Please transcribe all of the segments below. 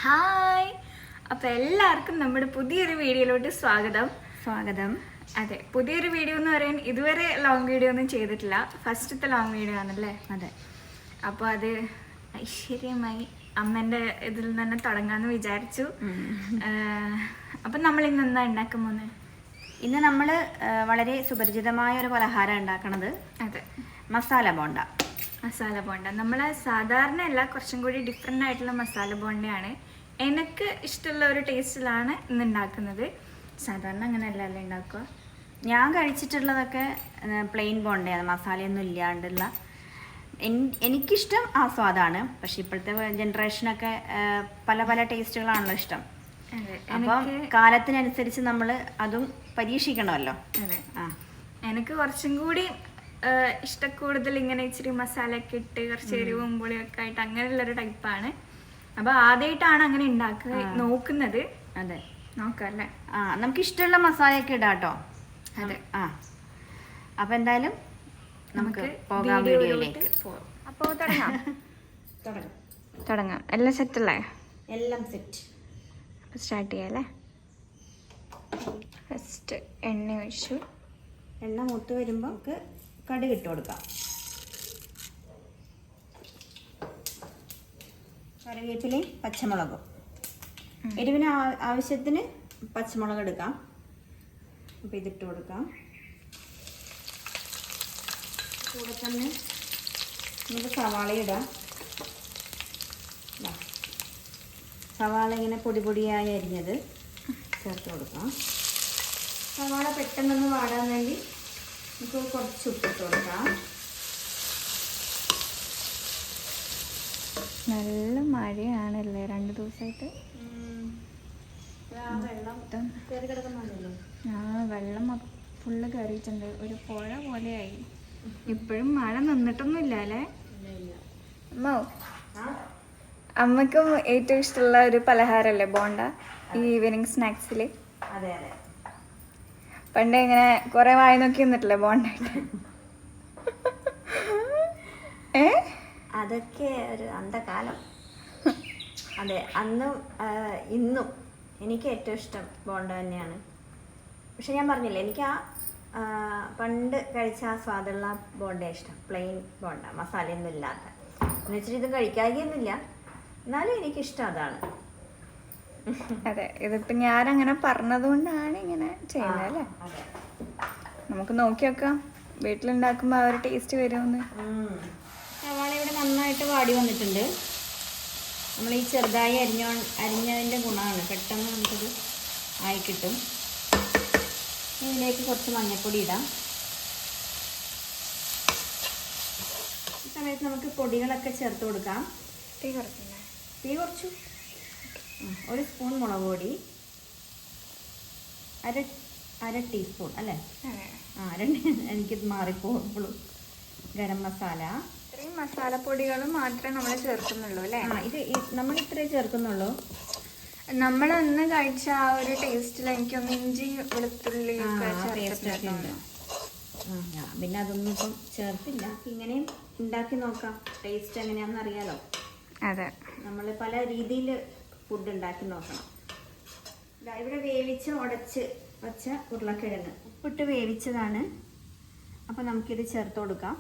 Hi, അപ്പോൾ എല്ലാവർക്കും നമ്മുടെ പുതിയൊരു വീഡിയോയിലോട്ട് സ്വാഗതം. അതെ, പുതിയൊരു വീഡിയോ എന്ന് പറയാൻ ഇതുവരെ ലോങ് വീഡിയോ ഒന്നും ചെയ്തിട്ടില്ല. ഫസ്റ്റത്തെ ലോങ് വീഡിയോ ആണല്ലേ? അതെ. അപ്പോൾ അത് ഐശ്വര്യമായി അമ്മേൻ്റെ ഇതിൽ തന്നെ തുടങ്ങാമെന്ന് വിചാരിച്ചു. അപ്പം നമ്മൾ ഇന്ന് എന്താ ഉണ്ടാക്കാൻ പോകുന്നത്? ഇന്ന് നമ്മൾ വളരെ സുപരിചിതമായ ഒരു പലഹാരം ഉണ്ടാക്കണത്. അതെ, മസാല ബോണ്ട. നമ്മൾ സാധാരണ അല്ല, കുറച്ചും കൂടി ഡിഫറെൻ്റ് ആയിട്ടുള്ള മസാല ബോണ്ടയാണ്. എനിക്ക് ഇഷ്ടമുള്ള ഒരു ടേസ്റ്റിലാണ് ഇന്ന് ഉണ്ടാക്കുന്നത്. സാധാരണ അങ്ങനെയല്ലല്ലോ ഉണ്ടാക്കുക. ഞാൻ കഴിച്ചിട്ടുള്ളതൊക്കെ പ്ലെയിൻ ബോണ്ടയാണ്, മസാലയൊന്നും ഇല്ലാണ്ടുള്ള. എനിക്കിഷ്ടം ആ സ്വാദാണ്. പക്ഷെ ഇപ്പോഴത്തെ ജനറേഷനൊക്കെ പല പല ടേസ്റ്റുകളാണല്ലോ ഇഷ്ടം. അപ്പം കാലത്തിനനുസരിച്ച് നമ്മൾ അതും പരീക്ഷിക്കണമല്ലോ. അതെ, എനിക്ക് കുറച്ചും കൂടി ഇഷ്ടക്കൂടുതൽ ഇങ്ങനെ ഇച്ചിരി മസാലയൊക്കെ ഇട്ട് കുറച്ച് എരിവും പുളിയൊക്കെ ആയിട്ട് അങ്ങനെയുള്ളൊരു ടൈപ്പാണ്. അപ്പോൾ ആദ്യമായിട്ടാണ് അങ്ങനെ ഉണ്ടാക്കുക നോക്കുന്നത്. അതെ, നോക്കാം അല്ലേ? നമുക്ക് ഇഷ്ടമുള്ള മസാലയൊക്കെ ഇടാം കേട്ടോ. അതെ. അപ്പം എന്തായാലും നമുക്ക് പോകാം വീഡിയോയിലേക്ക്. അപ്പോൾ തുടങ്ങാം. എല്ലാം സെറ്റല്ലേ? എല്ലാം സെറ്റ്. സ്റ്റാർട്ട് ചെയ്യാം അല്ലേ? ഫസ്റ്റ് എണ്ണ ഒഴിച്ചു. എണ്ണ മൂത്ത് വരുമ്പോൾ നമുക്ക് കടുക് ഇട്ട് കൊടുക്കാം. കറിവേപ്പിലയും പച്ചമുളകും. എരിവിന് ആവശ്യത്തിന് പച്ചമുളക് എടുക്കാം. അപ്പോൾ ഇതിട്ട് കൊടുക്കാം. കൂടെ തന്നെ നമുക്ക് സവാള ഇടാം. സവാള ഇങ്ങനെ പൊടി പൊടിയായി അരിഞ്ഞത് ചേർത്ത് കൊടുക്കാം. സവാള പെട്ടെന്നൊന്ന് വാടാൻ വേണ്ടി നമുക്ക് കുറച്ച് ഉപ്പിട്ട് കൊടുക്കാം. നല്ല മഴയാണല്ലേ 2 ദിവസമായിട്ട്? കയറി കിടക്കുന്നുണ്ടല്ലോ. വെള്ളം ഫുള്ള് കയറിയിട്ടുണ്ട്. ഒരു പുഴ പോലെയായി. ഇപ്പോഴും മഴ നിന്നിട്ടൊന്നുമില്ല അല്ലേ? അമ്മയ്ക്കും ഏറ്റവും ഇഷ്ടമുള്ള ഒരു പലഹാരമല്ലേ ബോണ്ട, ഈ ഈവനിങ് സ്നാക്സിൽ? അതെ അതെ. പണ്ട് ഇങ്ങനെ കുറെ വായി നോക്കി നിന്നിട്ടില്ലേ ബോണ്ടായിട്ട്? അതൊക്കെ ഒരു അന്ധകാലം. അതെ, അന്നും ഇന്നും എനിക്ക് ഏറ്റവും ഇഷ്ടം ബോണ്ട തന്നെയാണ്. പക്ഷെ ഞാൻ പറഞ്ഞില്ലേ, എനിക്ക് പണ്ട് കഴിച്ച ആ സ്വാദുള്ള ബോണ്ട ഇഷ്ടം. പ്ലെയിൻ ബോണ്ട, മസാലയൊന്നും ഇല്ലാത്ത. എന്ന് വെച്ചിട്ട് ഇത് കഴിക്കാതെയൊന്നുമില്ല, എന്നാലും എനിക്കിഷ്ടം അതാണ്. അതെ, ഇതിപ്പോ ഞാനങ്ങനെ പറഞ്ഞതുകൊണ്ടാണ് ഇങ്ങനെ ചെയ്യുന്നത് അല്ലേ? നമുക്ക് നോക്കി നോക്കാം വീട്ടിലുണ്ടാക്കുമ്പോൾ ആ ഒരു ടേസ്റ്റ് വരുമെന്ന്. സവാള ഇവിടെ നന്നായിട്ട് വാടി വന്നിട്ടുണ്ട്. നമ്മൾ ഈ ചെറുതായി അരിഞ്ഞതിൻ്റെ ഗുണമാണ്, പെട്ടെന്ന് നമുക്കത് ആയി കിട്ടും. ഇതിലേക്ക് കുറച്ച് മഞ്ഞൾപ്പൊടി ഇടാം. ഈ സമയത്ത് നമുക്ക് പൊടികളൊക്കെ ചേർത്ത് കൊടുക്കാം. തീ കുറച്ചില്ലേ? തീ കുറച്ചു. 1 സ്പൂൺ മുളക് പൊടി, അര ടീസ്പൂൺ അല്ലേ? എനിക്കിത് മാറിപ്പോഴും. ഗരം മസാല. ഇത്രയും മസാലപ്പൊടികളും മാത്രമേ നമ്മൾ ചേർക്കുന്നുള്ളൂ അല്ലേ? ഇത് നമ്മൾ ഇത്രേ ചേർക്കുന്നുള്ളൂ. നമ്മളൊന്ന് കഴിച്ച ആ ഒരു ടേസ്റ്റിൽ എനിക്കൊന്ന് ഇഞ്ചി വെളുത്തുള്ളി പിന്നെ അതൊന്നും ഇപ്പം ചേർത്തില്ല. ഇങ്ങനെയും ഉണ്ടാക്കി നോക്കാം, ടേസ്റ്റ് എങ്ങനെയാണെന്ന് അറിയാലോ. അതെ, നമ്മൾ പല രീതിയിൽ ഫുഡ് ഉണ്ടാക്കി നോക്കണം. ഇവിടെ വേവിച്ച് ഉടച്ച് വച്ച ഉരുളക്കിഴങ്ങ് ഉപ്പിട്ട് വേവിച്ചതാണ്. അപ്പം നമുക്കിത് ചേർത്ത് കൊടുക്കാം.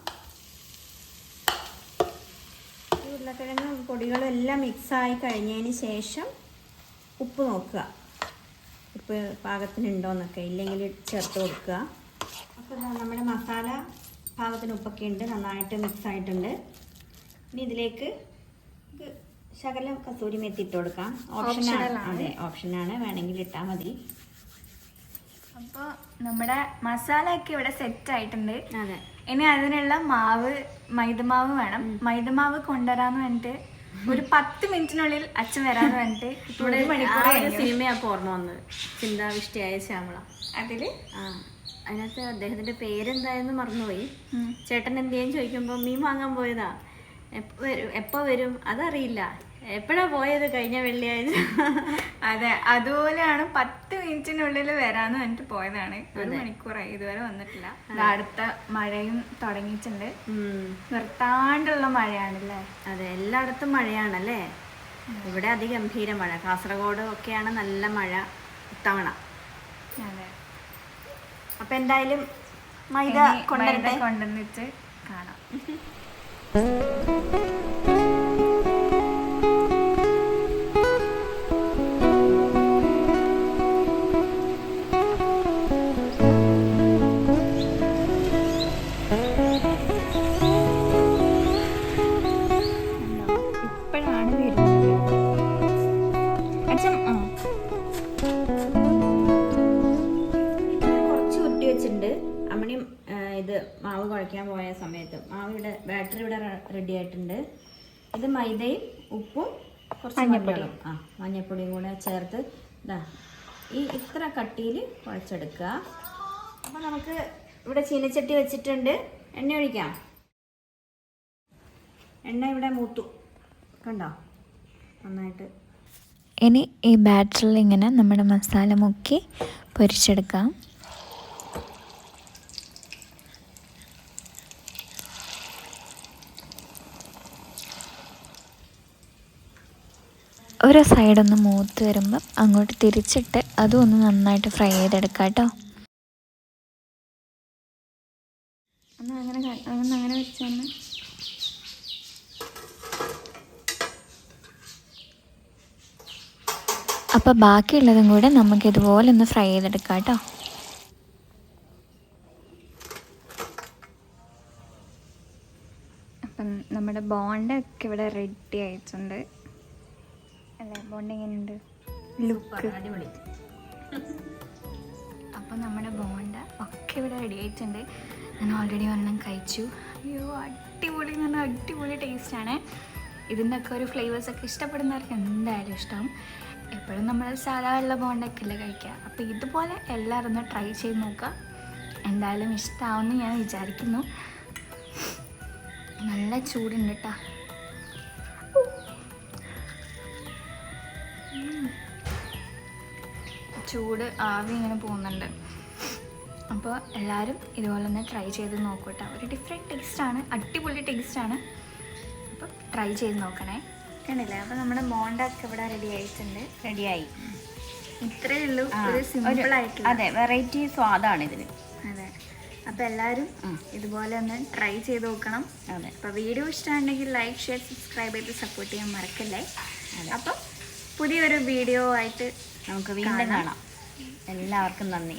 ഈ ഉരുളക്കിഴങ്ങ് പൊടികളും എല്ലാം മിക്സായി കഴിഞ്ഞതിന് ശേഷം ഉപ്പ് നോക്കുക, ഉപ്പ് പാകത്തിനുണ്ടോയെന്നൊക്കെ. ഇല്ലെങ്കിൽ ചേർത്ത് കൊടുക്കുക. അപ്പോൾ നമ്മുടെ മസാല പാകത്തിന് ഉപ്പൊക്കെ ഉണ്ട്, നന്നായിട്ട് മിക്സായിട്ടുണ്ട്. ഇനി ഇതിലേക്ക് ശകലം കസൂരി മെത്തി ഇട്ട് കൊടുക്കാം. ഓപ്ഷനാണ്. അതെ, ഓപ്ഷനാണ്, വേണമെങ്കിൽ ഇട്ടാൽ മതി. അപ്പോൾ നമ്മുടെ മസാലയൊക്കെ ഇവിടെ സെറ്റ് ആയിട്ടുണ്ട്. അതെ, ഇനി അതിനുള്ള മൈദമാവ് വേണം. മൈദമാവ് കൊണ്ടുവരാന്ന് പറഞ്ഞിട്ട് ഒരു 10 മിനിറ്റിനുള്ളിൽ അച്ഛൻ വരാന്ന് പറഞ്ഞിട്ട് ഇവിടെ 1 മണിക്കൂർ സിനിമയാണ് ഓർമ്മ വന്നത്, ചിന്താവിഷ്ടിയായ ശ്യാമള. അതിനകത്ത് അദ്ദേഹത്തിന്റെ പേരെന്തായെന്ന് മറന്നുപോയി. ചേട്ടൻ എന്ത് ചെയ്യാൻ ചോദിക്കുമ്പോൾ മീൻ വാങ്ങാൻ പോയതാ. എപ്പോ വരും അതറിയില്ല. എപ്പോഴാ പോയത്? കഴിഞ്ഞ വെള്ളിയാഴ്ച. അതെ, അതുപോലെയാണ്. 10 മിനിറ്റിനുള്ളിൽ വരാന്ന് പറഞ്ഞിട്ട് പോയതാണ്. 1 മണിക്കൂറായി, ഇതുവരെ വന്നിട്ടില്ല. അടുത്ത മഴയും തുടങ്ങിയിട്ടുണ്ട്. നിർത്താണ്ടുള്ള മഴയാണല്ലേ? അതെ, എല്ലായിടത്തും മഴയാണല്ലേ? ഇവിടെ അതിഗംഭീര മഴ. കാസർഗോഡ് ഒക്കെയാണ് നല്ല മഴ ഇത്തവണ. അതെ. അപ്പൊ എന്തായാലും മൈദ കൊണ്ടുവന്നിട്ട് കാണാം. ഇപ്പോഴാണ് വരുന്നത്. കുറച്ച് ഉരുട്ടി വെച്ചിട്ടുണ്ട്. അമ്മണിയും ഇത് മാവ് കുഴയ്ക്കാൻ പോയ സമയത്ത് ബാറ്ററി ഇവിടെ റെഡി ആയിട്ടുണ്ട്. ഇത് മൈദയും ഉപ്പും കുറച്ച് മഞ്ഞളും മഞ്ഞപ്പൊടിയും കൂടെ ചേർത്ത് ഇത്ര കട്ടിയിൽ കുഴച്ചെടുക്കുക. അപ്പോൾ നമുക്ക് ഇവിടെ ചീനച്ചട്ടി വെച്ചിട്ടുണ്ട്. എണ്ണ ഒഴിക്കാം. എണ്ണ ഇവിടെ മൂത്തു കണ്ടോ നന്നായിട്ട്. ഇനി ഈ ബാറ്ററിൽ ഇങ്ങനെ നമ്മുടെ മസാല മുക്കി പൊരിച്ചെടുക്കാം. ഒരു സൈഡൊന്ന് മൂത്ത് വരുമ്പം അങ്ങോട്ട് തിരിച്ചിട്ട് അതും ഒന്ന് നന്നായിട്ട് ഫ്രൈ ചെയ്തെടുക്കാം കേട്ടോ. അങ്ങനെ വെച്ചാൽ അപ്പോൾ ബാക്കിയുള്ളതും കൂടെ നമുക്ക് ഇതുപോലെ ഒന്ന് ഫ്രൈ ചെയ്തെടുക്കാം കേട്ടോ. അപ്പം നമ്മുടെ ബോണ്ടൊക്കെ ഇവിടെ റെഡി ആയിട്ടുണ്ട് അല്ലേ? ബോണ്ട എങ്ങനെയുണ്ട് ലുക്ക്? അടിപൊളി. അപ്പം നമ്മുടെ ബോണ്ട ഒക്കെ ഇവിടെ റെഡി ആയിട്ടുണ്ട്. ഞാൻ ഓൾറെഡി ഒരെണ്ണം കഴിച്ചു. അയ്യോ അടിപൊളി എന്ന് പറഞ്ഞാൽ അടിപൊളി ടേസ്റ്റാണ്. ഇതിൻ്റെ ഒക്കെ ഒരു ഫ്ലേവേഴ്സൊക്കെ ഇഷ്ടപ്പെടുന്നവർക്ക് എന്തായാലും ഇഷ്ടം. എപ്പോഴും നമ്മൾ സാധാരണ ബോണ്ടൊക്കെ അല്ലേ കഴിക്കുക. അപ്പോൾ ഇതുപോലെ എല്ലാവരും ഒന്ന് ട്രൈ ചെയ്ത് നോക്കുക. എന്തായാലും ഇഷ്ടമാവുമെന്ന് ഞാൻ വിചാരിക്കുന്നു. നല്ല ചൂടുണ്ട് കേട്ടോ. ചൂട് ആവി ഇങ്ങനെ പോകുന്നുണ്ട്. അപ്പോൾ എല്ലാവരും ഇതുപോലെ ഒന്ന് ട്രൈ ചെയ്ത് നോക്കൂട്ടോ. ഒരു ഡിഫറെൻറ്റ് ടേസ്റ്റാണ്, അടിപൊളി ടേസ്റ്റാണ്. അപ്പോൾ ട്രൈ ചെയ്ത് നോക്കണേ. കണ്ടില്ലേ? അപ്പോൾ നമ്മുടെ ബോണ്ടൊക്കെ ഇവിടെ റെഡി ആയിട്ടുണ്ട്. റെഡിയായി. ഇത്രയേ ഉള്ളൂ. ഒരു സിമ്പിളായിട്ടുള്ള, അതെ, വെറൈറ്റി സ്വാദാണ് ഇതിന്. അതെ. അപ്പോൾ എല്ലാവരും ഇതുപോലെ ഒന്ന് ട്രൈ ചെയ്ത് നോക്കണം. അതെ. അപ്പോൾ വീഡിയോ ഇഷ്ടമുണ്ടെങ്കിൽ ലൈക്ക്, ഷെയർ, സബ്സ്ക്രൈബ് ചെയ്ത് സപ്പോർട്ട് ചെയ്യാൻ മറക്കല്ലേ. അപ്പം പുതിയൊരു വീഡിയോ ആയിട്ട് നമുക്ക് വീണ്ടും കാണാം. എല്ലാവർക്കും നന്ദി.